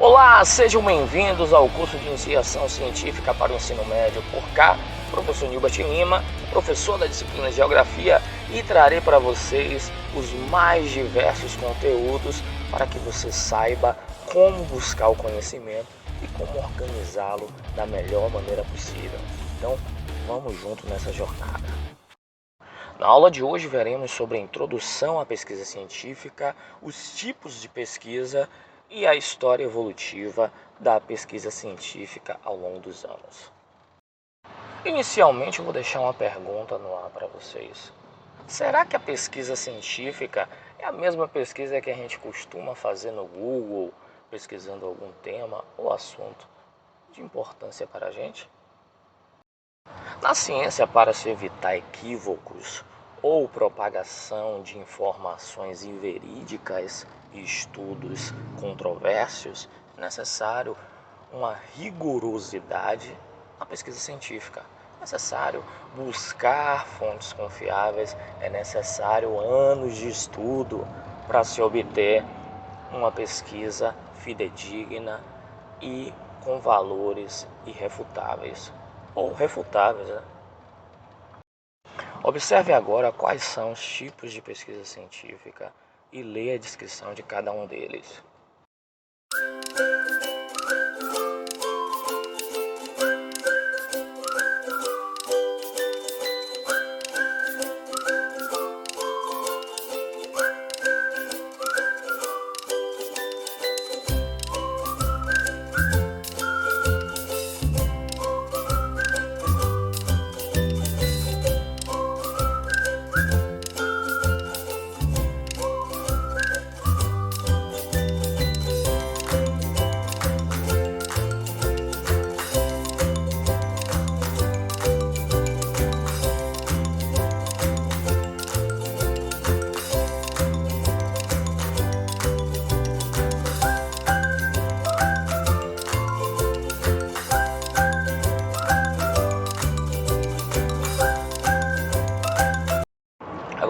Olá, sejam bem-vindos ao curso de Iniciação Científica para o Ensino Médio por cá, professor Nilbert Lima, professor da disciplina de Geografia, e trarei para vocês os mais diversos conteúdos para que você saiba como buscar o conhecimento e como organizá-lo da melhor maneira possível. Então, vamos junto nessa jornada. Na aula de hoje veremos sobre a introdução à pesquisa científica, os tipos de pesquisa e a história evolutiva da pesquisa científica ao longo dos anos. Inicialmente eu vou deixar uma pergunta no ar para vocês. Será que a pesquisa científica é a mesma pesquisa que a gente costuma fazer no Google, pesquisando algum tema ou assunto de importância para a gente? Na ciência, para se evitar equívocos ou propagação de informações inverídicas e estudos controversos, é necessário uma rigorosidade na pesquisa científica. É necessário buscar fontes confiáveis, é necessário anos de estudo para se obter uma pesquisa fidedigna e com valores irrefutáveis ou refutáveis, né? Observe agora quais são os tipos de pesquisa científica e leia a descrição de cada um deles.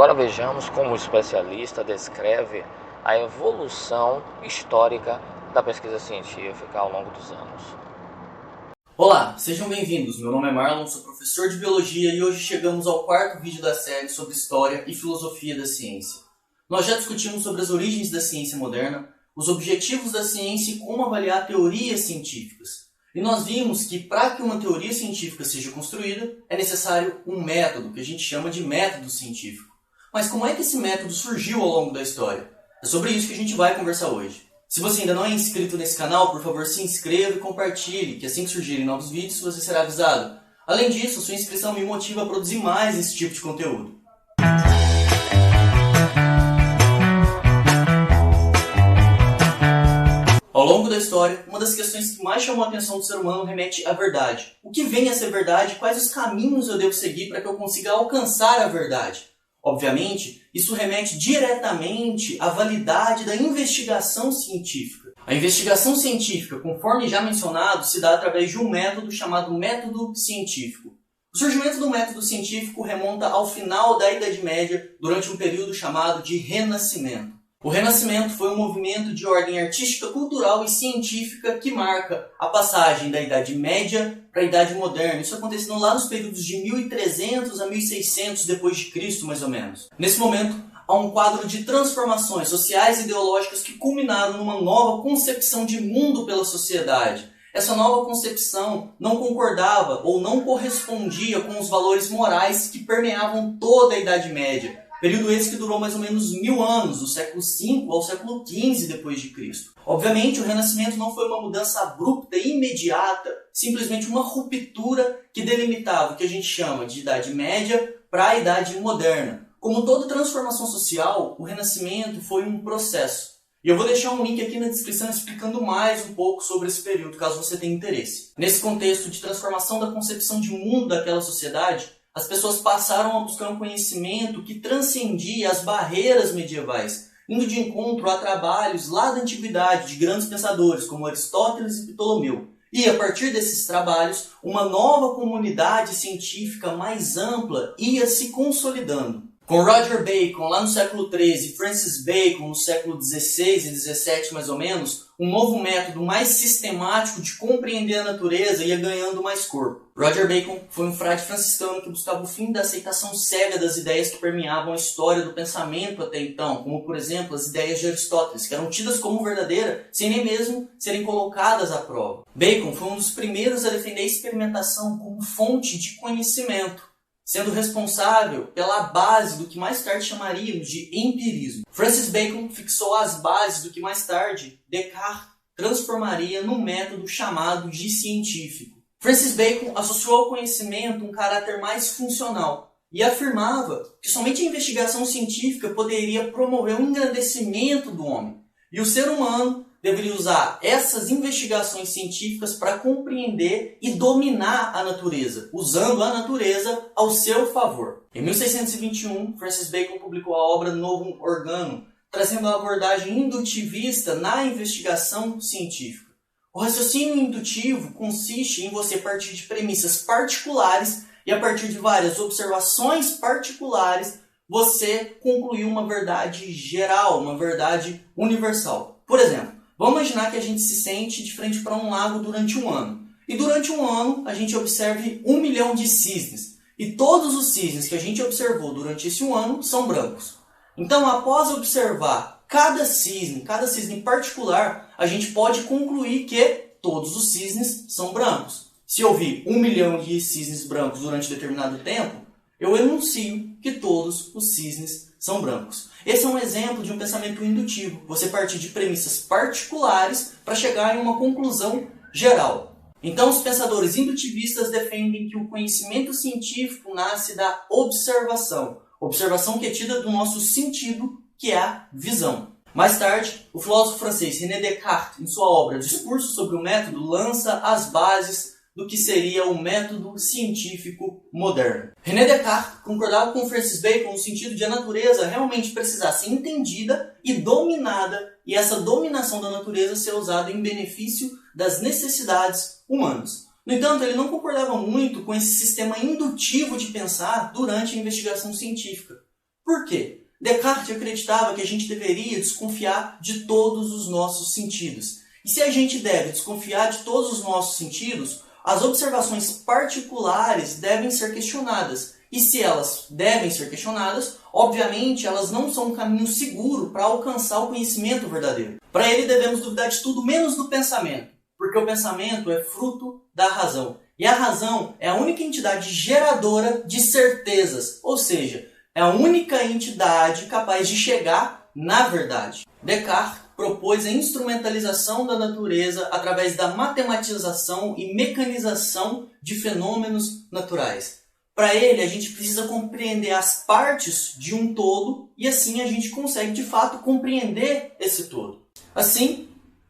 Agora vejamos como o especialista descreve a evolução histórica da pesquisa científica ao longo dos anos. Olá, sejam bem-vindos. Meu nome é Marlon, sou professor de Biologia e hoje chegamos ao quarto vídeo da série sobre História e Filosofia da Ciência. Nós já discutimos sobre as origens da ciência moderna, os objetivos da ciência e como avaliar teorias científicas. E nós vimos que para que uma teoria científica seja construída, é necessário um método, que a gente chama de método científico. Mas como é que esse método surgiu ao longo da história? É sobre isso que a gente vai conversar hoje. Se você ainda não é inscrito nesse canal, por favor se inscreva e compartilhe, que assim que surgirem novos vídeos você será avisado. Além disso, sua inscrição me motiva a produzir mais esse tipo de conteúdo. Ao longo da história, uma das questões que mais chamou a atenção do ser humano remete à verdade. O que vem a ser verdade? Quais os caminhos eu devo seguir para que eu consiga alcançar a verdade? Obviamente, isso remete diretamente à validade da investigação científica. A investigação científica, conforme já mencionado, se dá através de um método chamado método científico. O surgimento do método científico remonta ao final da Idade Média, durante um período chamado de Renascimento. O Renascimento foi um movimento de ordem artística, cultural e científica que marca a passagem da Idade Média para a Idade Moderna. Isso acontecendo lá nos períodos de 1300 a 1600 depois de Cristo, mais ou menos. Nesse momento, há um quadro de transformações sociais e ideológicas que culminaram numa nova concepção de mundo pela sociedade. Essa nova concepção não concordava ou não correspondia com os valores morais que permeavam toda a Idade Média. Período esse que durou mais ou menos 1000 anos, do século V ao século XV depois de Cristo. Obviamente, o Renascimento não foi uma mudança abrupta e imediata, simplesmente uma ruptura que delimitava o que a gente chama de Idade Média para a Idade Moderna. Como toda transformação social, o Renascimento foi um processo. E eu vou deixar um link aqui na descrição explicando mais um pouco sobre esse período, caso você tenha interesse. Nesse contexto de transformação da concepção de mundo daquela sociedade, as pessoas passaram a buscar um conhecimento que transcendia as barreiras medievais, indo de encontro a trabalhos lá da antiguidade de grandes pensadores como Aristóteles e Ptolomeu. E a partir desses trabalhos, uma nova comunidade científica mais ampla ia se consolidando. Com Roger Bacon lá no século XIII, Francis Bacon no século XVI e XVII mais ou menos, um novo método mais sistemático de compreender a natureza ia ganhando mais corpo. Roger Bacon foi um frade franciscano que buscava o fim da aceitação cega das ideias que permeavam a história do pensamento até então, como por exemplo as ideias de Aristóteles, que eram tidas como verdadeiras sem nem mesmo serem colocadas à prova. Bacon foi um dos primeiros a defender a experimentação como fonte de conhecimento, sendo responsável pela base do que mais tarde chamaríamos de empirismo. Francis Bacon fixou as bases do que mais tarde Descartes transformaria num método chamado de científico. Francis Bacon associou ao conhecimento um caráter mais funcional e afirmava que somente a investigação científica poderia promover o engrandecimento do homem. E o ser humano deveria usar essas investigações científicas para compreender e dominar a natureza, usando a natureza ao seu favor. Em 1621, Francis Bacon publicou a obra Novum Organum, trazendo a abordagem indutivista na investigação científica. O raciocínio indutivo consiste em você partir de premissas particulares e a partir de várias observações particulares você concluir uma verdade geral, uma verdade universal. Por exemplo, vamos imaginar que a gente se sente de frente para um lago durante um ano. E durante um ano a gente observe 1 milhão de cisnes. E todos os cisnes que a gente observou durante esse um ano são brancos. Então, após observar cada cisne em particular, a gente pode concluir que todos os cisnes são brancos. Se eu vi 1 milhão de cisnes brancos durante determinado tempo, eu enuncio que todos os cisnes são brancos. Esse é um exemplo de um pensamento indutivo. Você partir de premissas particulares para chegar em uma conclusão geral. Então, os pensadores indutivistas defendem que o conhecimento científico nasce da observação. Observação que é tida do nosso sentido, que é a visão. Mais tarde, o filósofo francês René Descartes, em sua obra Discurso sobre o Método, lança as bases do que seria o método científico moderno. René Descartes concordava com Francis Bacon no sentido de a natureza realmente precisar ser entendida e dominada, e essa dominação da natureza ser usada em benefício das necessidades humanas. No entanto, ele não concordava muito com esse sistema indutivo de pensar durante a investigação científica. Por quê? Descartes acreditava que a gente deveria desconfiar de todos os nossos sentidos. E se a gente deve desconfiar de todos os nossos sentidos, as observações particulares devem ser questionadas. E se elas devem ser questionadas, obviamente elas não são um caminho seguro para alcançar o conhecimento verdadeiro. Para ele devemos duvidar de tudo menos do pensamento, porque o pensamento é fruto da razão. E a razão é a única entidade geradora de certezas, ou seja, é a única entidade capaz de chegar na verdade. Descartes propôs a instrumentalização da natureza através da matematização e mecanização de fenômenos naturais. Para ele, a gente precisa compreender as partes de um todo e assim a gente consegue, de fato, compreender esse todo. Assim,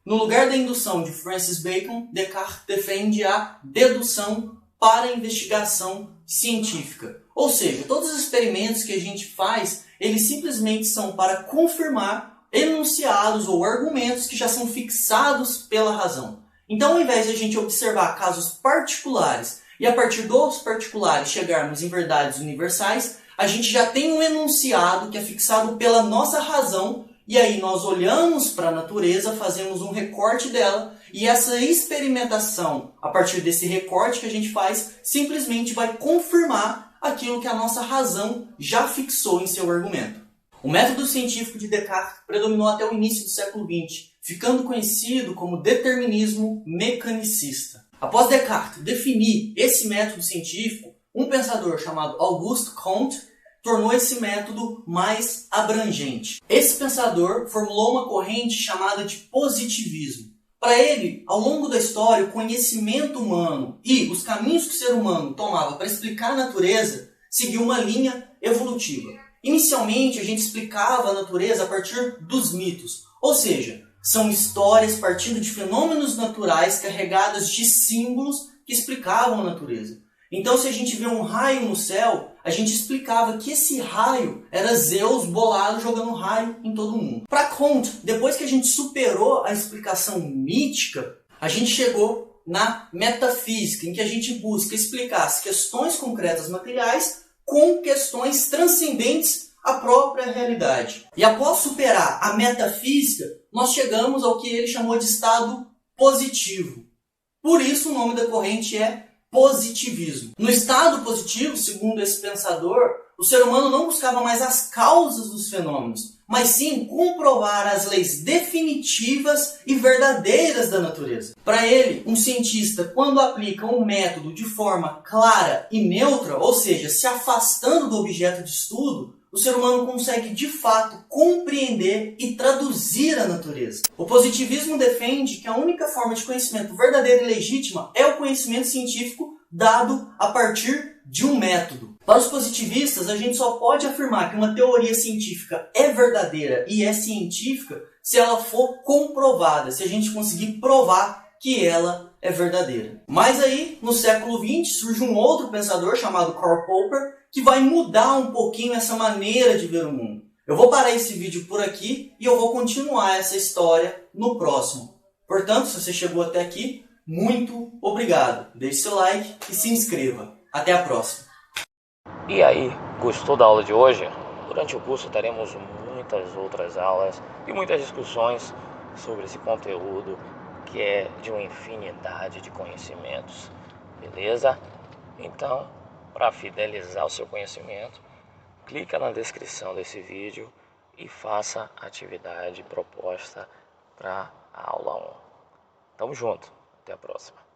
no lugar da indução de Francis Bacon, Descartes defende a dedução para a investigação científica. Ou seja, todos os experimentos que a gente faz, eles simplesmente são para confirmar enunciados ou argumentos que já são fixados pela razão. Então, ao invés de a gente observar casos particulares e a partir dos particulares chegarmos em verdades universais, a gente já tem um enunciado que é fixado pela nossa razão e aí nós olhamos para a natureza, fazemos um recorte dela e essa experimentação, a partir desse recorte que a gente faz, simplesmente vai confirmar aquilo que a nossa razão já fixou em seu argumento. O método científico de Descartes predominou até o início do século XX, ficando conhecido como determinismo mecanicista. Após Descartes definir esse método científico, um pensador chamado Auguste Comte tornou esse método mais abrangente. Esse pensador formulou uma corrente chamada de positivismo. Para ele, ao longo da história, o conhecimento humano e os caminhos que o ser humano tomava para explicar a natureza seguiu uma linha evolutiva. Inicialmente, a gente explicava a natureza a partir dos mitos, ou seja, são histórias partindo de fenômenos naturais carregadas de símbolos que explicavam a natureza. Então, se a gente vê um raio no céu, a gente explicava que esse raio era Zeus bolado jogando raio em todo mundo. Para Comte, depois que a gente superou a explicação mítica, a gente chegou na metafísica, em que a gente busca explicar as questões concretas materiais com questões transcendentes a própria realidade. E após superar a metafísica, nós chegamos ao que ele chamou de estado positivo. Por isso o nome da corrente é positivismo. No estado positivo, segundo esse pensador, o ser humano não buscava mais as causas dos fenômenos, mas sim comprovar as leis definitivas e verdadeiras da natureza. Para ele, um cientista, quando aplica um método de forma clara e neutra, ou seja, se afastando do objeto de estudo, o ser humano consegue de fato compreender e traduzir a natureza. O positivismo defende que a única forma de conhecimento verdadeira e legítima é o conhecimento científico dado a partir de um método. Para os positivistas, a gente só pode afirmar que uma teoria científica é verdadeira e é científica se ela for comprovada, se a gente conseguir provar que ela é verdadeira. Mas aí, no século XX, surge um outro pensador chamado Karl Popper, que vai mudar um pouquinho essa maneira de ver o mundo. Eu vou parar esse vídeo por aqui e eu vou continuar essa história no próximo. Portanto, se você chegou até aqui, muito obrigado. Deixe seu like e se inscreva. Até a próxima. E aí, gostou da aula de hoje? Durante o curso teremos muitas outras aulas e muitas discussões sobre esse conteúdo que é de uma infinidade de conhecimentos, beleza? Então, para fidelizar o seu conhecimento, clica na descrição desse vídeo e faça a atividade proposta para a aula 1. Tamo junto, até a próxima.